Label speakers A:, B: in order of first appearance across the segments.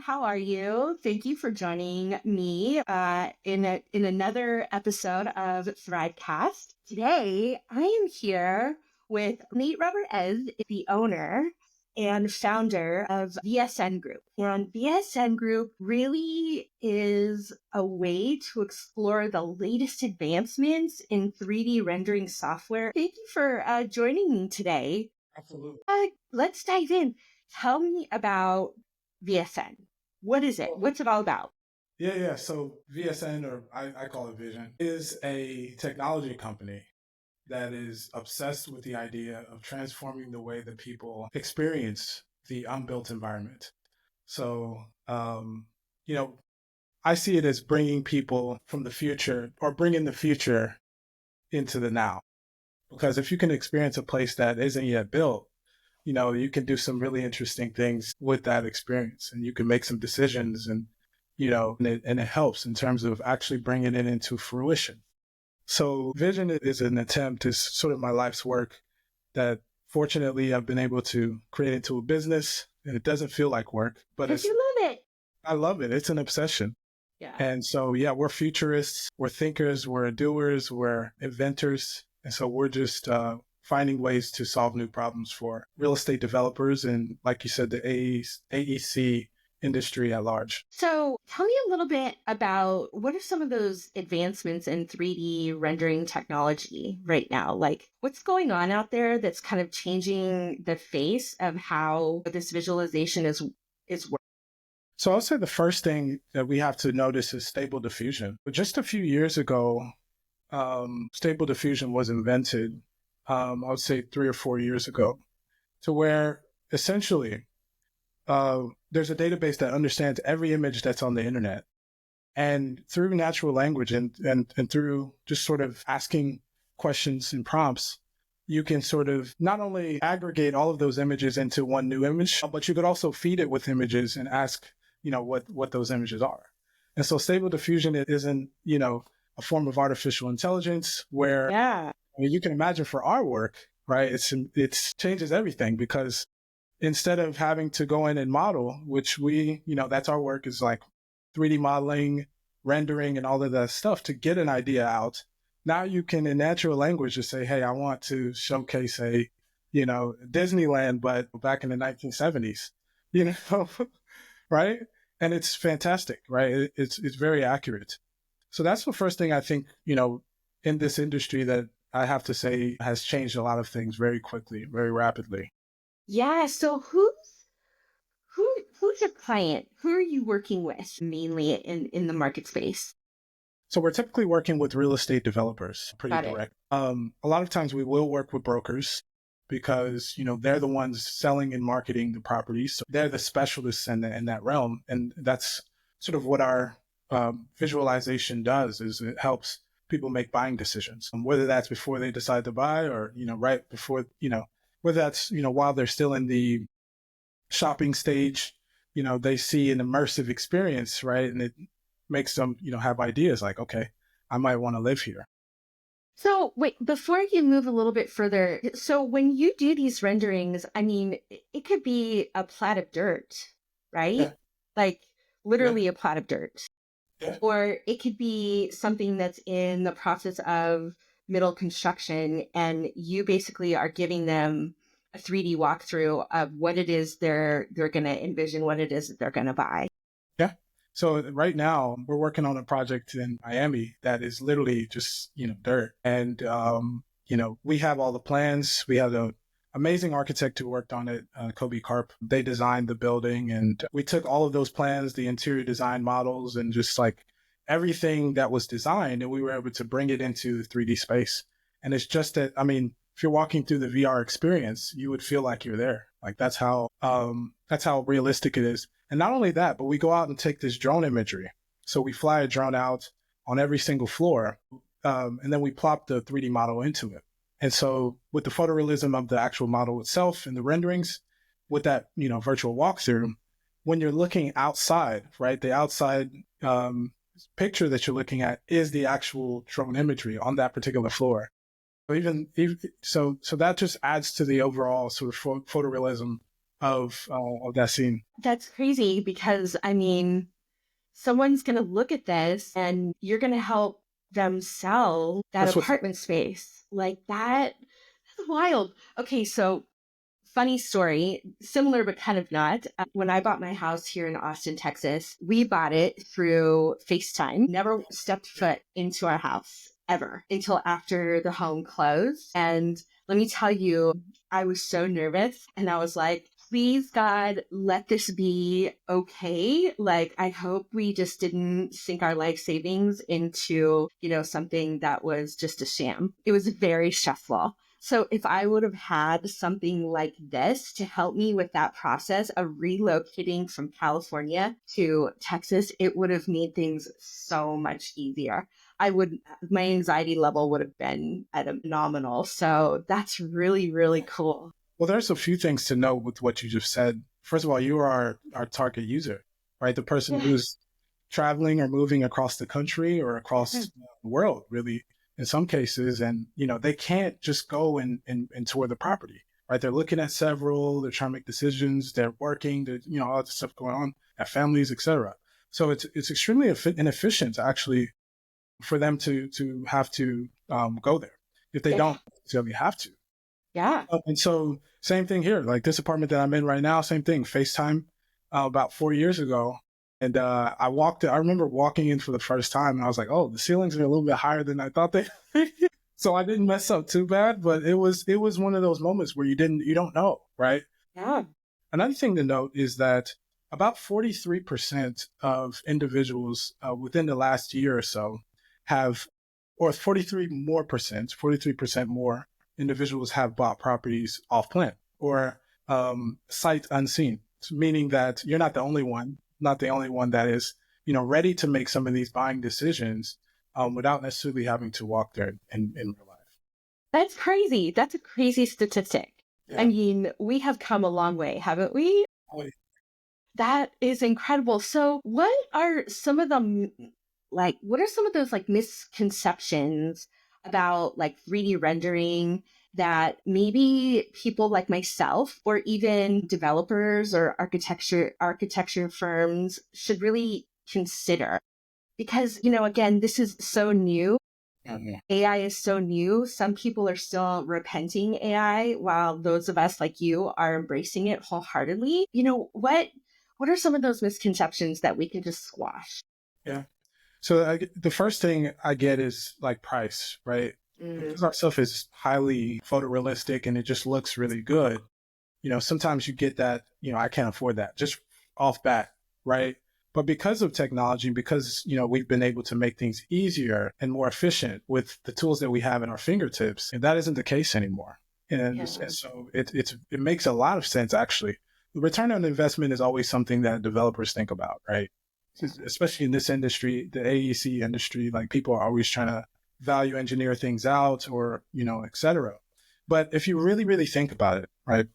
A: How are you? Thank you for joining me in another episode of ThriveCAST. Today, I am here with Nate Robert-Eze, the owner and founder of VSN Group. And VSN Group really is a way to explore the latest advancements in 3D rendering software. Thank you for joining me today.
B: Absolutely.
A: Let's dive in. Tell me about VSN. What is it? What's it all about?
B: Yeah. So VSN, or I call it Vision, is a technology company that is obsessed with the idea of transforming the way that people experience the unbuilt environment. So, you know, I see it as bringing people from the future, or bringing the future into the now. Because if you can experience a place that isn't yet built, you can do some really interesting things with that experience, and you can make some decisions, and, and it helps in terms of actually bringing it into fruition. So Vision is an attempt, is sort of my life's work that fortunately I've been able to create into a business, and it doesn't feel like work, but
A: Because you love it.
B: I love it. It's an obsession.
A: Yeah.
B: And so, yeah, we're futurists, we're thinkers, we're doers, we're inventors. And so we're just finding ways to solve new problems for real estate developers and, like you said, the AEC industry at large.
A: So tell me a little bit about what are some of those advancements in 3D rendering technology right now? Like what's going on out there that's kind of changing the face of how this visualization is working?
B: So I'll say the first thing that we have to notice is stable diffusion. But just a few years ago, stable diffusion was invented, I would say 3 or 4 years ago, to where essentially there's a database that understands every image that's on the internet. And through natural language and through just sort of asking questions and prompts, you can sort of not only aggregate all of those images into one new image, but you could also feed it with images and ask, what those images are. And so stable diffusion isn't, a form of artificial intelligence where you can imagine for our work, right? It's changes everything, because instead of having to go in and model, which that's our work, is like 3D modeling, rendering, and all of that stuff to get an idea out. Now you can, in natural language, just say, hey, I want to showcase Disneyland, but back in the 1970s, right? And it's fantastic, right? It's very accurate. So that's the first thing I think, in this industry that I have to say has changed a lot of things very quickly, very rapidly.
A: Yeah. So who's your client? Who are you working with mainly in the market space?
B: So we're typically working with real estate developers, pretty
A: Got it.
B: direct. A lot of times we will work with brokers because, they're the ones selling and marketing the properties. So they're the specialists in that realm. And that's sort of what our visualization does, is it helps people make buying decisions, whether that's before they decide to buy or, right before, whether that's, while they're still in the shopping stage, they see an immersive experience, right? And it makes them, have ideas like, okay, I might want to live here.
A: So wait, before you move a little bit further, so when you do these renderings, I mean, it could be a plat of dirt, right?
B: Yeah.
A: Like
B: Yeah.
A: literally a plat of dirt.
B: Yeah.
A: Or it could be something that's in the process of middle construction, and you basically are giving them a 3D walkthrough of what it is they're going to envision, what it is that they're going to buy.
B: Yeah. So right now we're working on a project in Miami that is literally just, dirt. And, we have all the plans. We have an amazing architect who worked on it, Kobe Karp. They designed the building, and we took all of those plans, the interior design models, and just like everything that was designed, and we were able to bring it into the 3D space. And it's just that, I mean, if you're walking through the VR experience, you would feel like you're there. Like that's how realistic it is. And not only that, but we go out and take this drone imagery. So we fly a drone out on every single floor, and then we plop the 3D model into it. And so with the photorealism of the actual model itself and the renderings, with that, virtual walkthrough, when you're looking outside, right, the outside picture that you're looking at is the actual drone imagery on that particular floor. So so that just adds to the overall sort of photorealism of that scene.
A: That's crazy because, I mean, someone's going to look at this and you're going to help them sell that
B: That's what's
A: apartment space. Like that, that's wild. Okay, so funny story, similar but kind of not. When I bought my house here in Austin, Texas, we bought it through FaceTime. Never stepped foot into our house ever until after the home closed. And let me tell you, I was so nervous and I was like, please God, let this be okay. Like, I hope we just didn't sink our life savings into, something that was just a sham. It was very stressful. So if I would have had something like this to help me with that process of relocating from California to Texas, it would have made things so much easier. My anxiety level would have been at a nominal. So that's really, really cool.
B: Well, there's a few things to know with what you just said. First of all, you are our target user, right? The person
A: Yeah.
B: who's traveling or moving across the country or across the world, really, in some cases. And, they can't just go and tour the property, right? They're looking at several, they're trying to make decisions, they're working, all that stuff going on, at families, etc. So it's extremely inefficient, actually, for them to have to go there if they don't necessarily have to.
A: Yeah.
B: And so same thing here, like this apartment that I'm in right now, same thing, FaceTime about 4 years ago. And I remember walking in for the first time and I was like, oh, the ceilings are a little bit higher than I thought they So I didn't mess up too bad, but it was one of those moments where you don't know, right?
A: Yeah.
B: Another thing to note is that about 43% of individuals within the last year or so have, or 43% more individuals have bought properties off plan or sight unseen, meaning that you're not the only one that is, ready to make some of these buying decisions without necessarily having to walk there in real life.
A: That's crazy. That's a crazy statistic.
B: Yeah.
A: I mean, we have come a long way, haven't we?
B: Oh,
A: That is incredible. So what are some of those misconceptions about like 3D rendering that maybe people like myself or even developers or architecture firms should really consider? Because, again, this is so new. AI is so new. Some people are still repenting AI, while those of us like you are embracing it wholeheartedly. What are some of those misconceptions that we could just squash?
B: Yeah. So the first thing I get is like price, right? Because our stuff is highly photorealistic and it just looks really good. Sometimes you get that, I can't afford that just off bat, right? But because of technology, because, we've been able to make things easier and more efficient with the tools that we have at our fingertips, and that isn't the case anymore. And so it makes a lot of sense, actually. The return on investment is always something that developers think about, right? Especially in this industry, the AEC industry, like people are always trying to value engineer things out or, et cetera. But if you really, really think about it, right,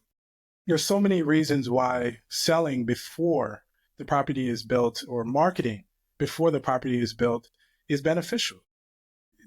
B: there's so many reasons why selling before the property is built or marketing before the property is built is beneficial.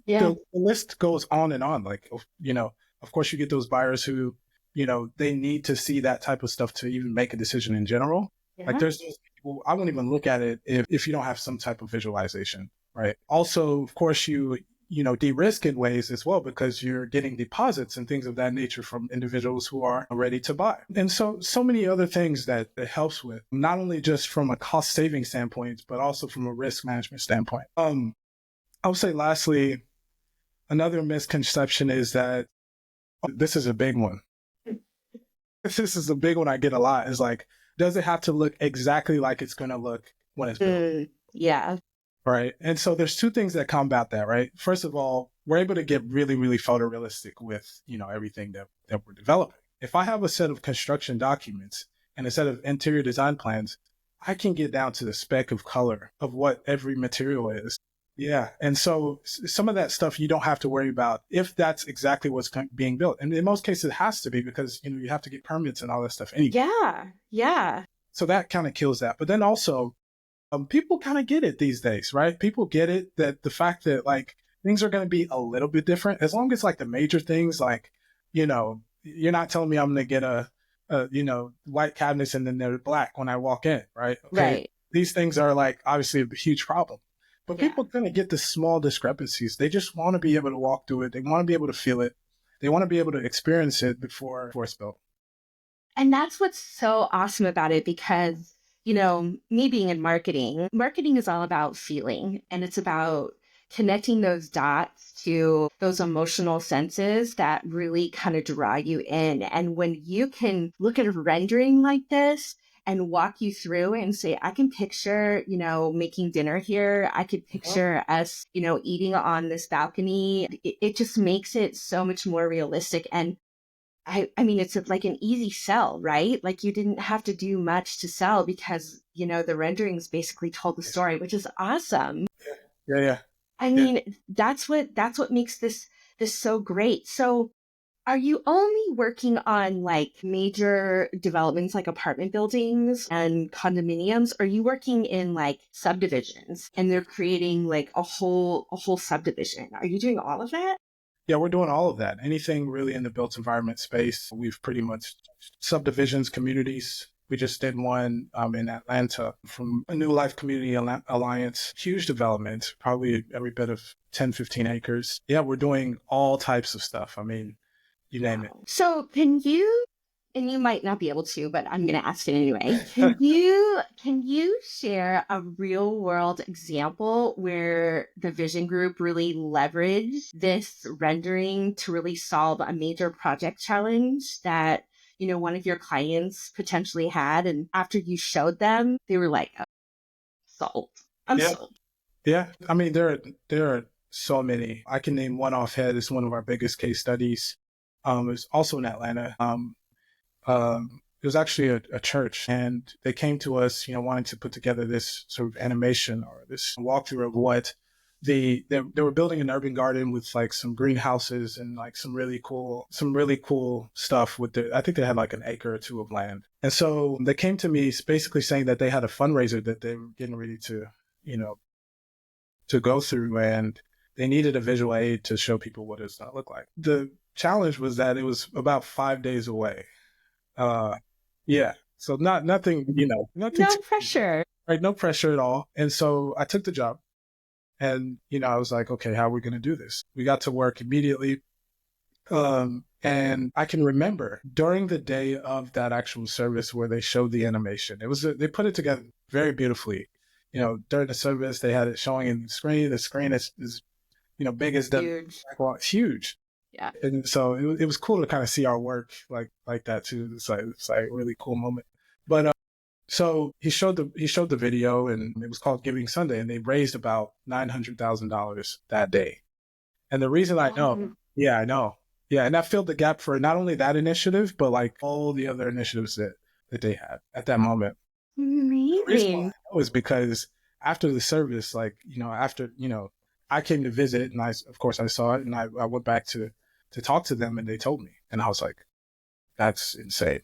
A: Yeah.
B: The list goes on and on. Like, of course you get those buyers who, they need to see that type of stuff to even make a decision in general.
A: Yeah.
B: Like there's those people, I won't even look at it if you don't have some type of visualization, right? Also, of course, you de-risk in ways as well because you're getting deposits and things of that nature from individuals who are ready to buy. And so many other things that it helps with, not only just from a cost saving standpoint, but also from a risk management standpoint. I would say lastly, another misconception is that this is a big one. This is a big one I get a lot is like, does it have to look exactly like it's going to look when it's built?
A: Yeah.
B: Right. And so there's two things that combat that, right? First of all, we're able to get really, really photorealistic with, everything that we're developing. If I have a set of construction documents and a set of interior design plans, I can get down to the speck of color of what every material is. Yeah. And so some of that stuff you don't have to worry about if that's exactly what's being built. And in most cases, it has to be because, you have to get permits and all that stuff anyway.
A: Yeah. Yeah.
B: So that kind of kills that. But then also, people kind of get it these days, right? People get it that the fact that like things are going to be a little bit different, as long as like the major things, like, you're not telling me I'm going to get a white cabinets and then they're black when I walk in, right? Okay.
A: Right.
B: These things are like obviously a huge problem. But
A: Yeah.
B: people kind of get the small discrepancies. They just want to be able to walk through it. They want to be able to feel it. They want to be able to experience it before it's built.
A: And that's what's so awesome about it because, me being in marketing is all about feeling and it's about connecting those dots to those emotional senses that really kind of draw you in. And when you can look at a rendering like this and walk you through and say, I can picture, making dinner here. I could picture us, eating on this balcony. It just makes it so much more realistic. And I mean, it's like an easy sell, right? Like you didn't have to do much to sell because, the renderings basically told the story, which is awesome.
B: Yeah, yeah.
A: I
B: Yeah.
A: mean, that's what makes this so great. So are you only working on like major developments like apartment buildings and condominiums? Or are you working in like subdivisions and they're creating like a whole subdivision? Are you doing all of that?
B: Yeah, we're doing all of that. Anything really in the built environment space, we've pretty much subdivisions, communities. We just did one in Atlanta from a New Life Community Alliance, huge development, probably every bit of 10, 15 acres. Yeah, we're doing all types of stuff. I mean, you name it.
A: So can you, and you might not be able to, but I'm going to ask it anyway. Can you share a real world example where the Vision Group really leveraged this rendering to really solve a major project challenge that, one of your clients potentially had, and after you showed them, they were like, oh, sold. I'm
B: Yeah.
A: sold.
B: Yeah. I mean, there are so many. I can name one offhand. It's one of our biggest case studies. It's also in Atlanta. It was actually a church, and they came to us, wanting to put together this sort of animation or this walkthrough of what they were building an urban garden with like some greenhouses and like some really cool stuff with I think they had like an acre or two of land. And so they came to me basically saying that they had a fundraiser that they were getting ready to, to go through, and they needed a visual aid to show people what it's going to look like. The challenge was that it was about 5 days away. Yeah. So nothing, nothing,
A: No pressure.
B: right? No pressure at all. And so I took the job and, I was like, okay, how are we going to do this? We got to work immediately. And I can remember during the day of that actual service where they showed the animation, they put it together very beautifully. During the service, they had it showing in the screen. The screen is big as the
A: Huge.
B: well, it's huge.
A: Yeah.
B: And so it was cool to kind of see our work like that too. It's like a really cool moment. But so he showed the video, and it was called Giving Sunday, and they raised about $900,000 that day. And the reason I know, yeah, I know, yeah, and that filled the gap for not only that initiative, but like all the other initiatives that they had at that moment. The reason why I
A: Amazing.
B: know is because after the service, like I came to visit, and of course I saw it, and I went back to talk to them, and they told me, and I was like, that's insane.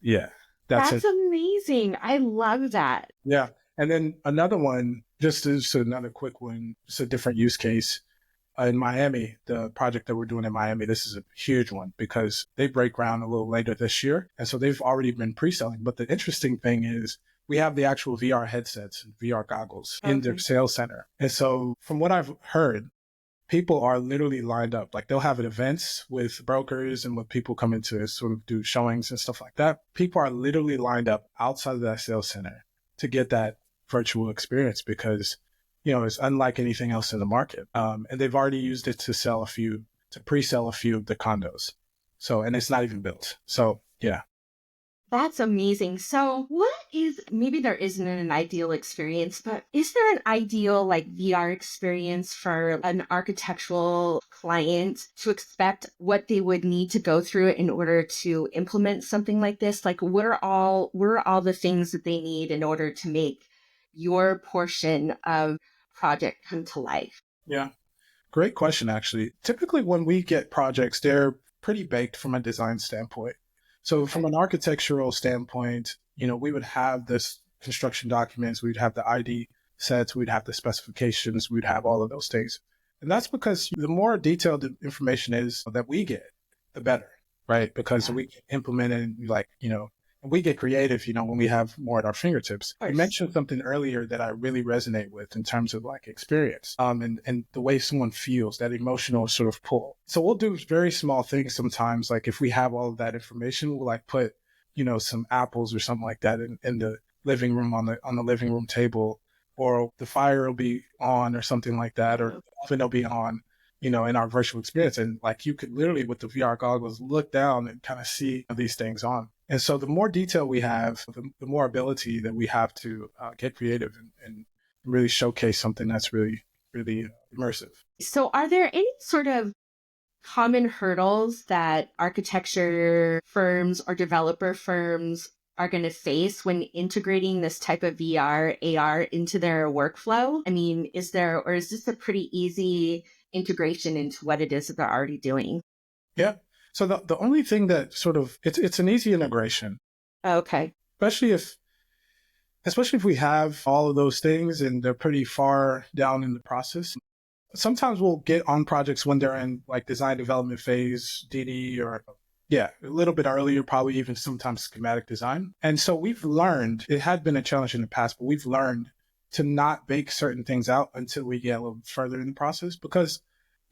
B: Yeah, that's it.
A: That's amazing. I love that.
B: Yeah. And then another one, just as another quick one, it's a different use case. In Miami, the project that we're doing in Miami, this is a huge one because they break ground a little later this year. And so they've already been pre-selling. But the interesting thing is we have the actual VR headsets and VR goggles in their sales center. And so from what I've heard, people are literally lined up. Like they'll have events with brokers and with people coming to sort of do showings and stuff like that. People are literally lined up outside of that sales center to get that virtual experience because, it's unlike anything else in the market. And they've already used it to pre-sell a few of the condos. So, and it's not even built. So, yeah.
A: That's amazing. So, maybe there isn't an ideal experience, but is there an ideal like VR experience for an architectural client to expect what they would need to go through in order to implement something like this? Like, what are all the things that they need in order to make your portion of project come to life?
B: Yeah. Great question, actually. Typically, when we get projects, they're pretty baked from a design standpoint. So from an architectural standpoint, we would have this construction documents, we'd have the ID sets, we'd have the specifications, we'd have all of those things. And that's because the more detailed the information is that we get, the better. right? Because
A: Yeah,
B: we can implement it and like, and we get creative, when we have more at our fingertips.
A: of
B: You
A: course.
B: mentioned something earlier that I really resonate with in terms of like experience, and the way someone feels, that emotional sort of pull. So we'll do very small things sometimes. Like if we have all of that information, we'll like put, some apples or something like that in the living room on the living room table, or the fire will be on or something like that, or
A: Yeah.
B: the oven will be on, in our virtual experience. And like you could literally with the VR goggles look down and kind of see these things on. And so the more detail we have, the more ability that we have to get creative and really showcase something that's really, really immersive.
A: So, are there any sort of common hurdles that architecture firms or developer firms are going to face when integrating this type of VR, AR into their workflow? I mean, or is this a pretty easy integration into what it is that they're already doing?
B: Yeah. So the only thing that sort of it's an easy integration,
A: Okay.
B: especially if we have all of those things and they're pretty far down in the process. Sometimes we'll get on projects when they're in like design development phase, DD, or yeah, a little bit earlier, probably even sometimes schematic design. And so we've learned, it had been a challenge in the past, but we've learned to not bake certain things out until we get a little further in the process. Because,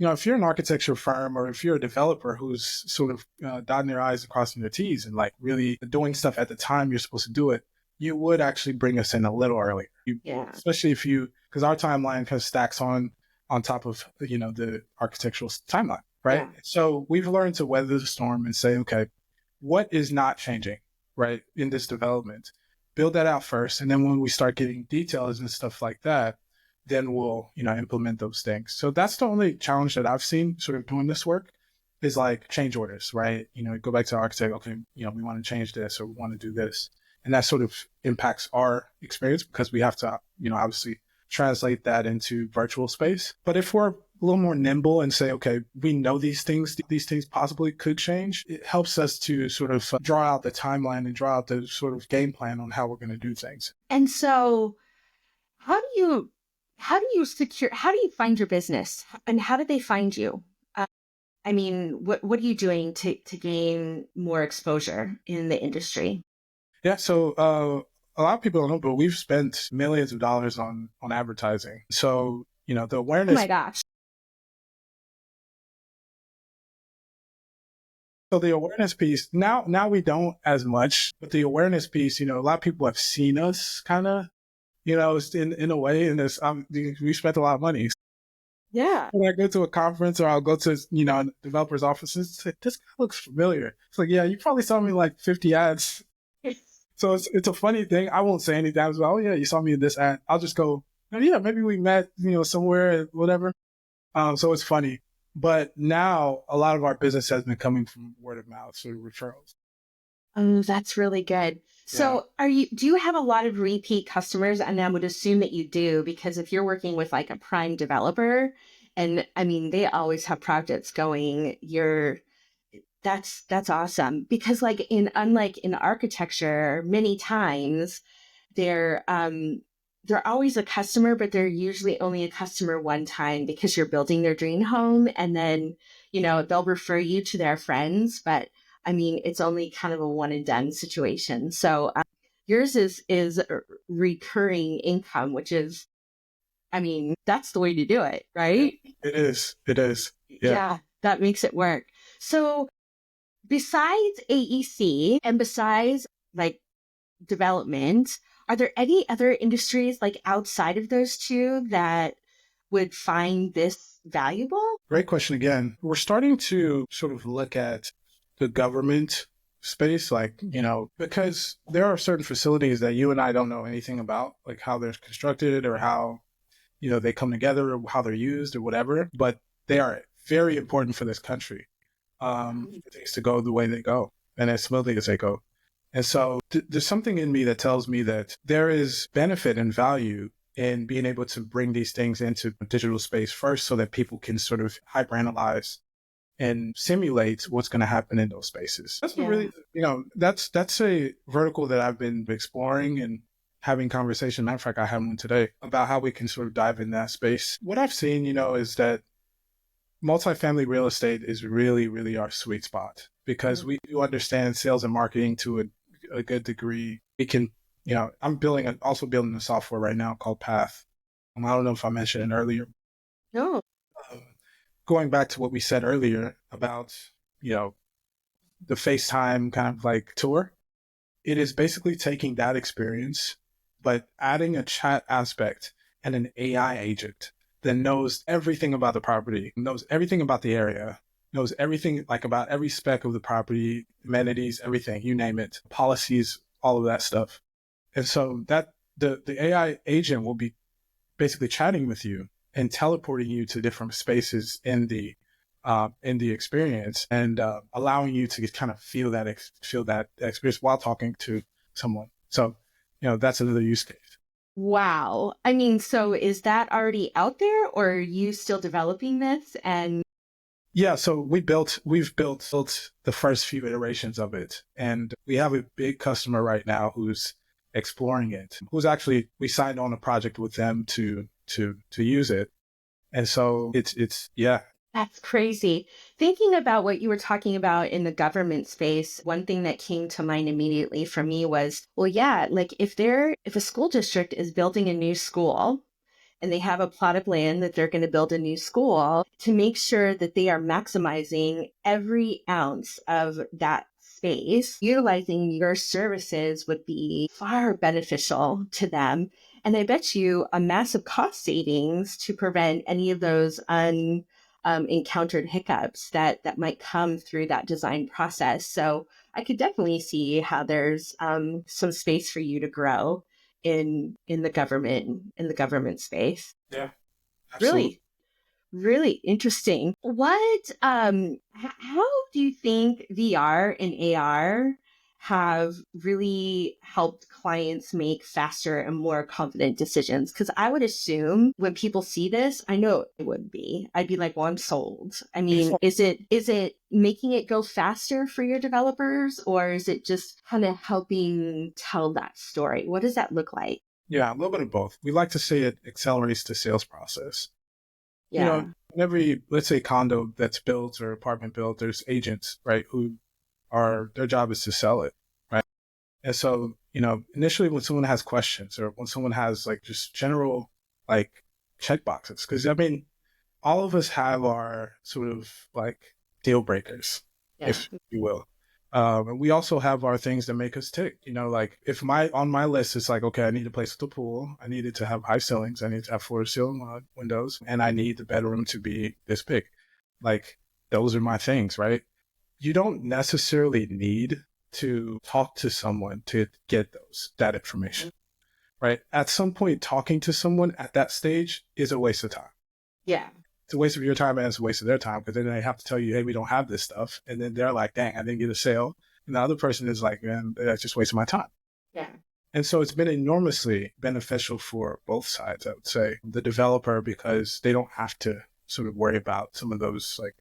B: if you're an architecture firm or if you're a developer who's sort of dotting their I's and crossing their T's and like really doing stuff at the time you're supposed to do it, you would actually bring us in a little earlier.
A: Yeah.
B: Especially because our timeline kind of stacks on top of, the architectural timeline, right?
A: Yeah.
B: So we've learned to weather the storm and say, okay, what is not changing, right, in this development? Build that out first. And then when we start getting details and stuff like that, then we'll, implement those things. So that's the only challenge that I've seen sort of doing this work is like change orders, right? Go back to the architect, okay, we want to change this or we want to do this. And that sort of impacts our experience because we have to, obviously translate that into virtual space. But if we're a little more nimble and say, okay, we know these things possibly could change, it helps us to sort of draw out the timeline and draw out the sort of game plan on how we're going to do things.
A: And so, how do you how do you find your business, and how do they find you? I mean, what are you doing to gain more exposure in the industry?
B: Yeah. So, a lot of people don't know, but we've spent millions of dollars on advertising. So, the
A: Oh my
B: awareness.
A: gosh.
B: So the awareness piece now we don't as much, but the awareness piece, a lot of people have seen us kind of, in a way, and we spent a lot of money.
A: Yeah.
B: When I go to a conference or I'll go to, developers' offices, it's like, this guy looks familiar. It's like, yeah, you probably saw me like 50 ads. So it's a funny thing. I won't say anything. I was like, oh yeah, you saw me in this ad. I'll just go, oh, yeah, maybe we met, somewhere, whatever. So it's funny. But now a lot of our business has been coming from word of mouth, so referrals.
A: Oh, that's really good.
B: Yeah.
A: So, do you have a lot of repeat customers? And I would assume that you do, because if you're working with like a prime developer, and I mean, they always have projects going, that's awesome. Because unlike in architecture, many times they're they're always a customer, but they're usually only a customer one time because you're building their dream home, and then they'll refer you to their friends. But I mean, it's only kind of a one and done situation. So yours is recurring income, which is, I mean, that's the way to do it,
B: Yeah,
A: right?
B: it is. It is. Yeah.
A: Yeah, that makes it work. So besides AEC and besides like development, are there any other industries like outside of those two that would find this valuable?
B: Great question again. We're starting to sort of look at the government space, like, because there are certain facilities that you and I don't know anything about, like how they're constructed or how, they come together or how they're used or whatever, but they are very important for this country, for things to go the way they go and as smoothly as they go. And so there's something in me that tells me that there is benefit and value in being able to bring these things into digital space first so that people can sort of hyperanalyze and simulate what's going to happen in those spaces. That's a
A: Yeah.
B: really, that's a vertical that I've been exploring and having conversation. Matter of fact, I had one today about how we can sort of dive in that space. What I've seen, is that multifamily real estate is really, really our sweet spot because we do understand sales and marketing to a good degree. We can, also building a software right now called Path. I don't know if I mentioned it earlier.
A: No.
B: Um, Going back to what we said earlier about, you know, the FaceTime kind of like tour, it is basically taking that experience, but adding a chat aspect and an AI agent that knows everything about the property, knows everything about the area, knows everything like about every spec of the property, amenities, everything, you name it, policies, all of that stuff. And so that the AI agent will be basically chatting with you and teleporting you to different spaces in the experience and allowing you to kind of feel that experience while talking to someone. So, that's another use case.
A: Wow. I mean, so is that already out there or are you still developing this? And
B: Yeah, so we've built the first few iterations of it, and we have a big customer right now who's exploring it. Who's actually we signed on a project with them to use it, and so it's yeah.
A: that's crazy. Thinking about what you were talking about in the government space, one thing that came to mind immediately for me was, well, yeah, like if a school district is building a new school, and they have a plot of land that they're going to build a new school, to make sure that they are maximizing every ounce of that space, utilizing your services would be far beneficial to them. And I bet you a massive cost savings to prevent any of those encountered hiccups that might come through that design process. So I could definitely see how there's some space for you to grow in the government space.
B: Yeah, absolutely.
A: Really, really interesting. What how do you think VR and AR have really helped clients make faster and more confident decisions? Because I would assume when people see this, I know it would be. I'd be like, well, I'm sold. I mean, is it making it go faster for your developers, or is it just kind of helping tell that story? What does that look like?
B: Yeah, a little bit of both. We like to say it accelerates the sales process.
A: Yeah.
B: In every, let's say, condo that's built or apartment built, there's agents, right, who are, their job is to sell it, right? And so, initially when someone has questions or when someone has like just general like check boxes, because I mean, all of us have our sort of like deal breakers,
A: Yeah.
B: if you will. And we also have our things that make us tick. Like if on my list, it's like, okay, I need a place with a pool. I need it to have high ceilings. I need to have floor to ceiling windows, and I need the bedroom to be this big. Like those are my things, right? You don't necessarily need to talk to someone to get that information, right? At some point, talking to someone at that stage is a waste of time.
A: Yeah.
B: It's a waste of your time and it's a waste of their time because then they have to tell you, hey, we don't have this stuff. And then they're like, dang, I didn't get a sale. And the other person is like, man, that's just wasting my time.
A: Yeah.
B: And so it's been enormously beneficial for both sides, I would say. The developer, because they don't have to sort of worry about some of those like,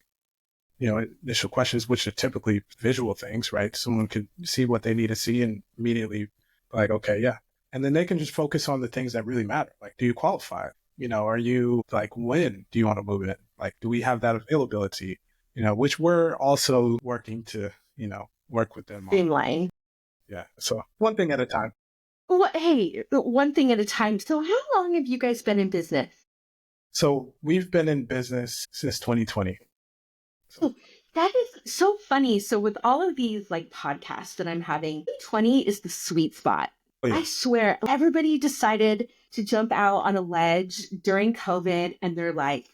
B: initial questions, which are typically visual things, right? Someone can see what they need to see and immediately like, okay, yeah. And then they can just focus on the things that really matter. Like, do you qualify? Are you like, when do you want to move in? Like, do we have that availability? Which we're also working to, work with them on.
A: Streamline.
B: Yeah. So one thing at a time.
A: Well, hey, one thing at a time. So how long have you guys been in business?
B: So we've been in business since 2020. So,
A: Oh, that is so funny. So with all of these like podcasts that I'm having, 20 is the sweet spot.
B: oh, yeah.
A: I swear, everybody decided to jump out on a ledge during COVID and they're like,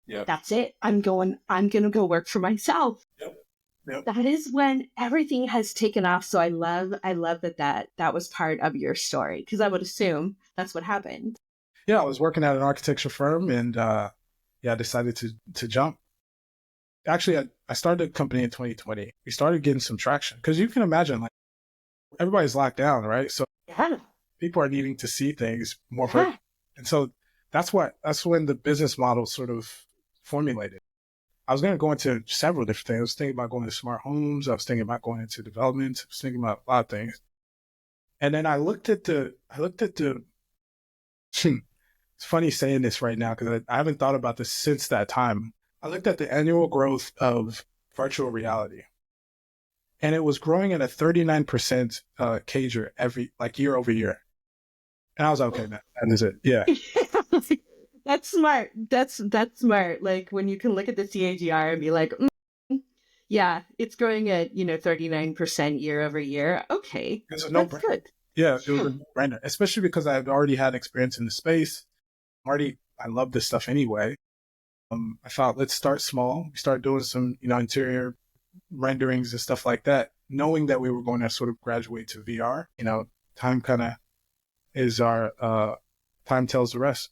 B: Yeah.
A: that's it. I'm going to go work for myself.
B: Yep. Yep.
A: That is when everything has taken off. So I love that was part of your story because I would assume that's what happened.
B: Yeah. I was working at an architecture firm and, I decided to jump. Actually, I started a company in 2020. We started getting some traction because you can imagine like everybody's locked down, right? So
A: Yeah.
B: people are needing to see things more.
A: Yeah.
B: And so that's when the business model sort of formulated. I was going to go into several different things. I was thinking about going to smart homes. I was thinking about going into development. I was thinking about a lot of things. And then I looked at it's funny saying this right now because I haven't thought about this since that time. I looked at the annual growth of virtual reality, and it was growing at a 39% CAGR year over year. And I was like, okay, that is it. Yeah.
A: That's smart. That's smart. Like when you can look at the CAGR and be like, yeah, it's growing at, 39% year over year. Okay,
B: It's a
A: that's
B: no-brainer.
A: good.
B: Yeah, it was a no-brainer, especially because I've already had experience in the space. I love this stuff anyway. I thought, let's start small. We start doing some, interior renderings and stuff like that, knowing that we were going to sort of graduate to VR. Time kind of is our time tells the rest.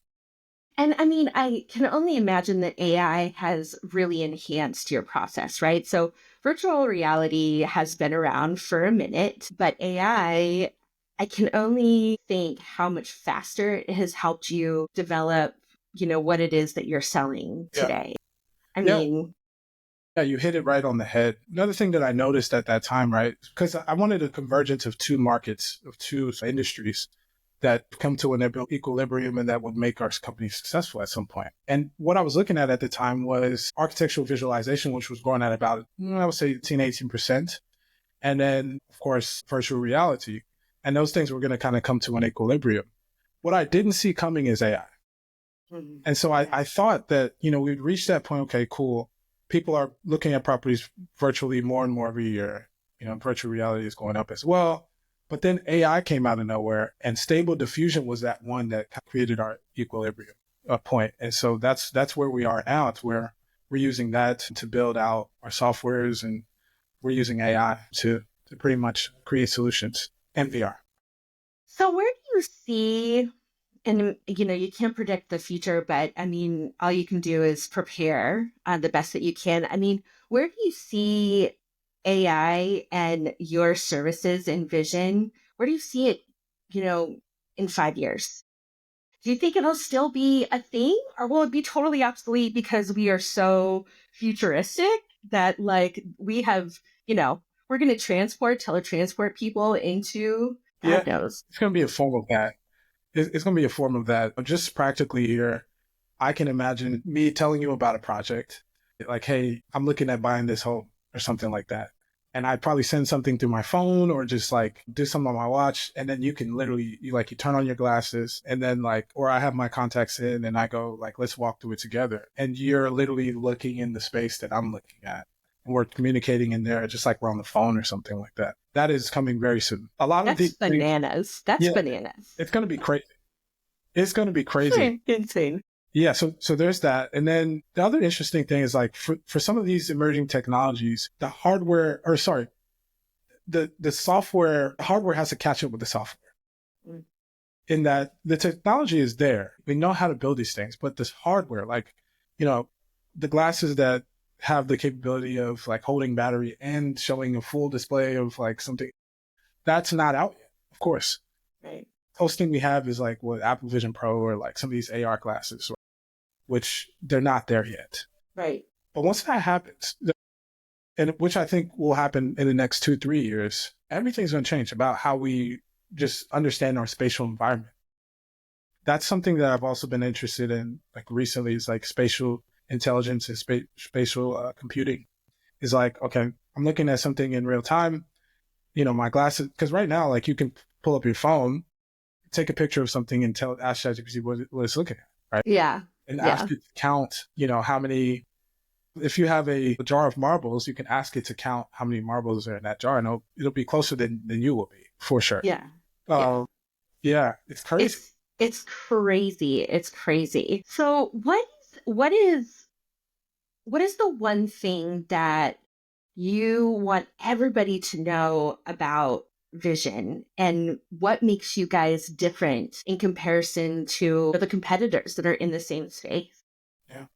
A: And I mean, I can only imagine that AI has really enhanced your process, right? So virtual reality has been around for a minute, but I can only think how much faster it has helped you develop, what it is that you're selling
B: Yeah.
A: today. I
B: Yeah.
A: mean,
B: Yeah, you hit it right on the head. Another thing that I noticed at that time, right, because I wanted a convergence of two markets, of two industries that come to an equilibrium and that would make our company successful at some point. And what I was looking at the time was architectural visualization, which was growing at about, I would say 18%. And then, of course, virtual reality. And those things were going to kind of come to an equilibrium. What I didn't see coming is AI. And so I thought that, we'd reach that point. Okay, cool. People are looking at properties virtually more and more every year. Virtual reality is going up as well. But then AI came out of nowhere, and stable diffusion was that one that created our equilibrium point. And so that's where we are now. It's where we're using that to build out our softwares, and we're using AI to pretty much create solutions and VR.
A: so where do you see, and you can't predict the future, but I mean, all you can do is prepare the best that you can. I mean, where do you see AI and your services and vision? Where do you see it, in 5 years? Do you think it'll still be a thing, or will it be totally obsolete because we are so futuristic that like we have, we're going to teletransport people into God knows.
B: It's going to be a form of that. It's going to be a form of that. Just practically here, I can imagine me telling you about a project, like, hey, I'm looking at buying this home or something like that. And I'd probably send something through my phone or just like do something on my watch. And then you can literally, you turn on your glasses and then or I have my contacts in and I go like, let's walk through it together. And you're literally looking in the space that I'm looking at. And we're communicating in there just like we're on the phone or something like that. That is coming very soon. A lot of these
A: bananas. That's bananas.
B: It's going to be crazy. It's going to be crazy.
A: Insane.
B: Yeah. So there's that. And then the other interesting thing is like for some of these emerging technologies, the hardware has to catch up with the software in that the technology is there. We know how to build these things, but this hardware, the glasses that have the capability of like holding battery and showing a full display of like something that's not out yet, of course.
A: Right.
B: Closest thing we have is like what Apple Vision Pro or like some of these AR glasses, which they're not there yet.
A: Right.
B: But once that happens, and which I think will happen in the next 2-3 years, everything's going to change about how we just understand our spatial environment. That's something that I've also been interested in like recently is like spatial intelligence and spatial computing is like, okay, I'm looking at something in real time, my glasses, because right now, like you can pull up your phone, take a picture of something and ask ChatGPT what it's looking at, right?
A: Yeah.
B: And ask it to count, how many, if you have a jar of marbles, you can ask it to count how many marbles are in that jar, and it'll be closer than you will be, for sure.
A: Yeah.
B: Yeah, it's crazy.
A: It's crazy. It's crazy. So what is the one thing that you want everybody to know about vision, and what makes you guys different in comparison to the competitors that are in the same space?
B: Yeah.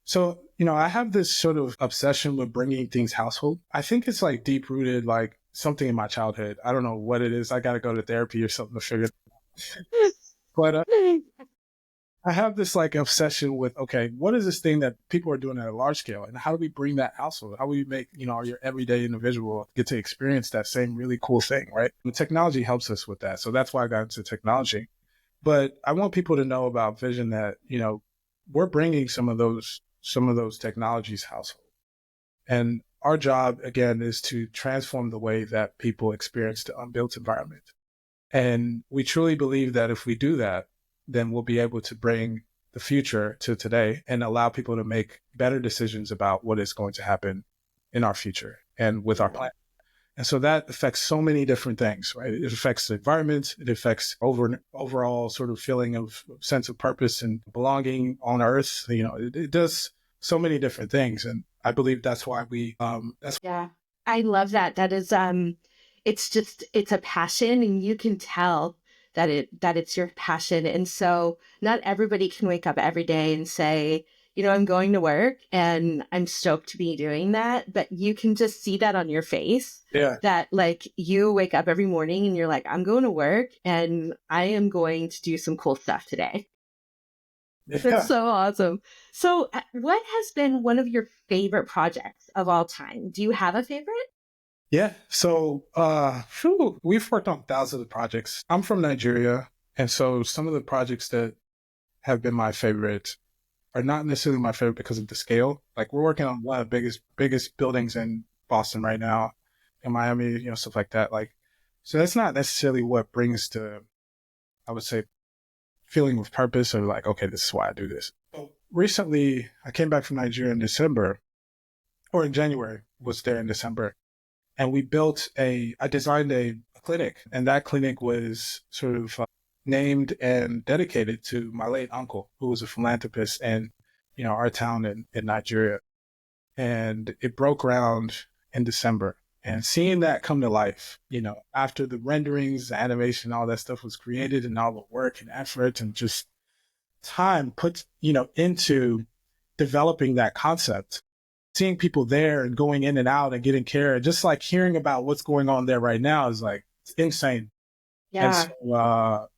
B: So, I have this sort of obsession with bringing things household. I think it's like deep rooted, like something in my childhood. I don't know what it is. I got to go to therapy or something to figure it out. But I have this like obsession with, okay, what is this thing that people are doing at a large scale, and how do we bring that household? How do we make, your everyday individual get to experience that same really cool thing, right? And technology helps us with that. So that's why I got into technology. But I want people to know about vision that, we're bringing some of those some of those technologies household. And our job, again, is to transform the way that people experience the unbuilt environment. And we truly believe that if we do that, then we'll be able to bring the future to today and allow people to make better decisions about what is going to happen in our future and with our plan. And so that affects so many different things, right? It affects the environment. It affects overall sort of feeling of sense of purpose and belonging on Earth. It does so many different things. And I believe that's why
A: yeah, I love that. That is, it's a passion, and you can tell that it's your passion. And so not everybody can wake up every day and say, I'm going to work and I'm stoked to be doing that. But you can just see that on your face.
B: Yeah.
A: That like you wake up every morning and you're like, I'm going to work and I am going to do some cool stuff today.
B: Yeah.
A: That's so awesome. So what has been one of your favorite projects of all time? Do you have a favorite?
B: Yeah. So we've worked on thousands of projects. I'm from Nigeria. And so some of the projects that have been my favorite are not necessarily my favorite because of the scale. Like we're working on one of the biggest buildings in Boston right now, in Miami, stuff like that. Like, so that's not necessarily what brings the, I would say, feeling of purpose or like, okay, this is why I do this. Recently, I came back from Nigeria in December, or in January, was there in December. And we I designed a clinic, and that clinic was sort of named and dedicated to my late uncle, who was a philanthropist in, our town in Nigeria. And it broke ground in December. And seeing that come to life, after the renderings, the animation, all that stuff was created and all the work and effort and just time put, into developing that concept, seeing people there and going in and out and getting care, and just like hearing about what's going on there right now is like, it's insane.
A: Yeah.
B: And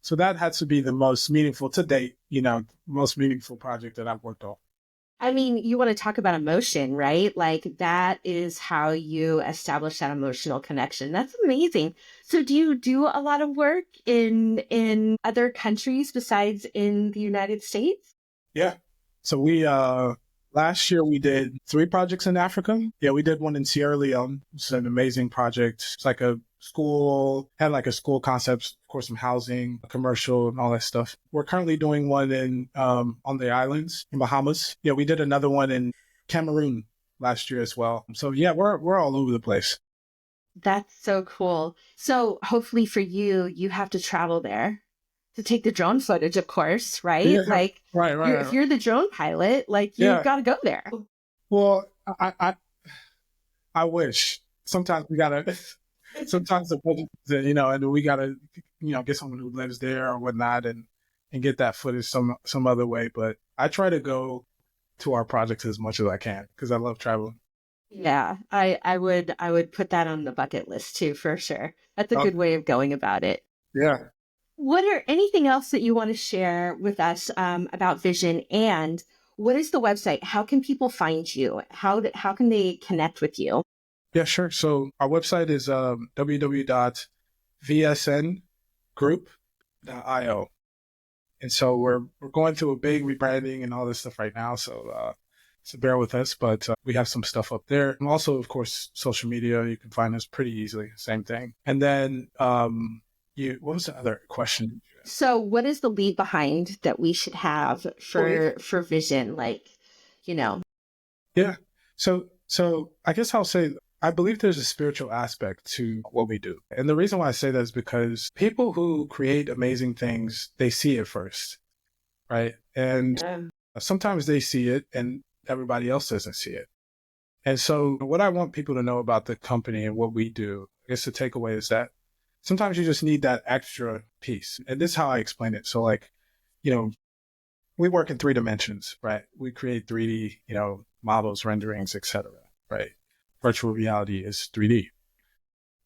B: so that had to be the most meaningful to date, most meaningful project that I've worked on.
A: I mean, you want to talk about emotion, right? Like that is how you establish that emotional connection. That's amazing. So do you do a lot of work in other countries besides in the United States?
B: Yeah. So we last year we did 3 projects in Africa. Yeah, we did one in Sierra Leone. It's an amazing project. It's like a school, had like a school concept, of course, some housing, a commercial, and all that stuff. We're currently doing one in on the islands in Bahamas. Yeah, we did another one in Cameroon last year as well. So yeah, we're all over the place.
A: That's so cool. So hopefully for you, you have to travel there to take the drone footage, of course, right?
B: Yeah,
A: Like if
B: right.
A: you're the drone pilot, like you've
B: Yeah.
A: got to go there.
B: Well, I wish. Sometimes we gotta. Sometimes the budget, and we gotta, get someone who lives there or whatnot, and get that footage some other way. But I try to go to our projects as much as I can because I love traveling.
A: Yeah, I would put that on the bucket list too, for sure. That's a
B: Oh,
A: good way of going about it.
B: yeah.
A: What are anything else that you want to share with us about Vision, and what is the website? How can people find you? How can they connect with you?
B: Yeah, sure. So our website is www.vsngroup.io. And so we're going through a big rebranding and all this stuff right now. So bear with us, but we have some stuff up there. And also, of course, social media, you can find us pretty easily. Same thing. And then what was the other question?
A: So, what is the leave behind that we should have for Vision? Like, you know.
B: Yeah. So I guess I'll say I believe there's a spiritual aspect to what we do. And the reason why I say that is because people who create amazing things, they see it first, right? And sometimes they see it and everybody else doesn't see it. And so what I want people to know about the company and what we do, I guess the takeaway is that sometimes you just need that extra piece. And this is how I explain it. So like, we work in 3 dimensions, right? We create 3D, models, renderings, etc., right? Virtual reality is 3D.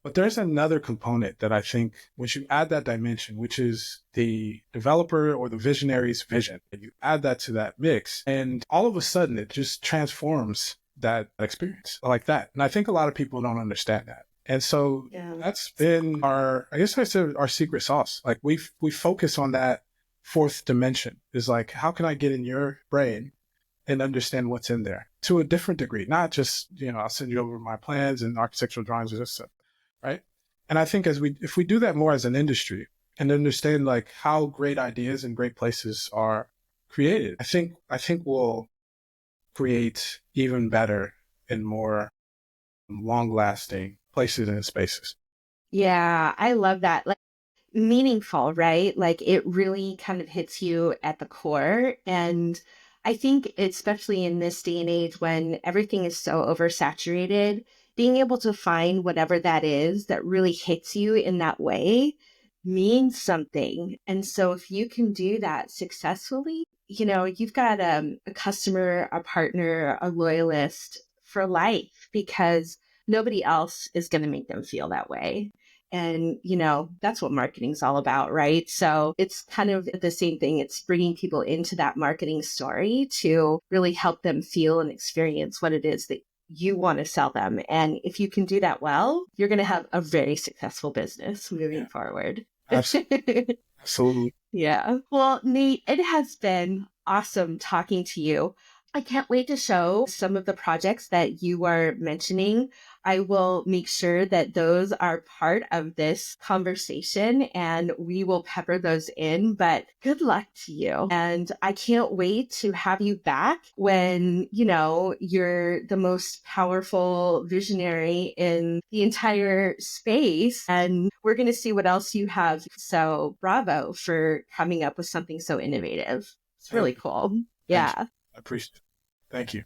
B: But there's another component that I think once you add that dimension, which is the developer or the visionary's vision, and you add that to that mix, and all of a sudden it just transforms that experience like that. And I think a lot of people don't understand that. And so that's been our secret sauce. Like we focus on that 4th dimension is like, how can I get in your brain and understand what's in there to a different degree, not just, I'll send you over my plans and architectural drawings or this stuff, right? And I think if we do that more as an industry and understand like how great ideas and great places are created, I think we'll create even better and more long lasting places and spaces.
A: Yeah, I love that. Like meaningful, right? Like it really kind of hits you at the core. And I think, especially in this day and age when everything is so oversaturated, being able to find whatever that is that really hits you in that way means something. And so if you can do that successfully, you've got a customer, a partner, a loyalist for life because nobody else is going to make them feel that way. And, that's what marketing's all about, right? So it's kind of the same thing. It's bringing people into that marketing story to really help them feel and experience what it is that you want to sell them. And if you can do that well, you're going to have a very successful business moving
B: Yeah,
A: forward.
B: absolutely.
A: Yeah. Well, Nate, it has been awesome talking to you. I can't wait to show some of the projects that you are mentioning. I will make sure that those are part of this conversation and we will pepper those in. But good luck to you. And I can't wait to have you back when, you're the most powerful visionary in the entire space. And we're going to see what else you have. So bravo for coming up with something so innovative. It's
B: Thank
A: really
B: you.
A: cool.
B: Thank you.
A: Yeah.
B: I appreciate it. Thank you.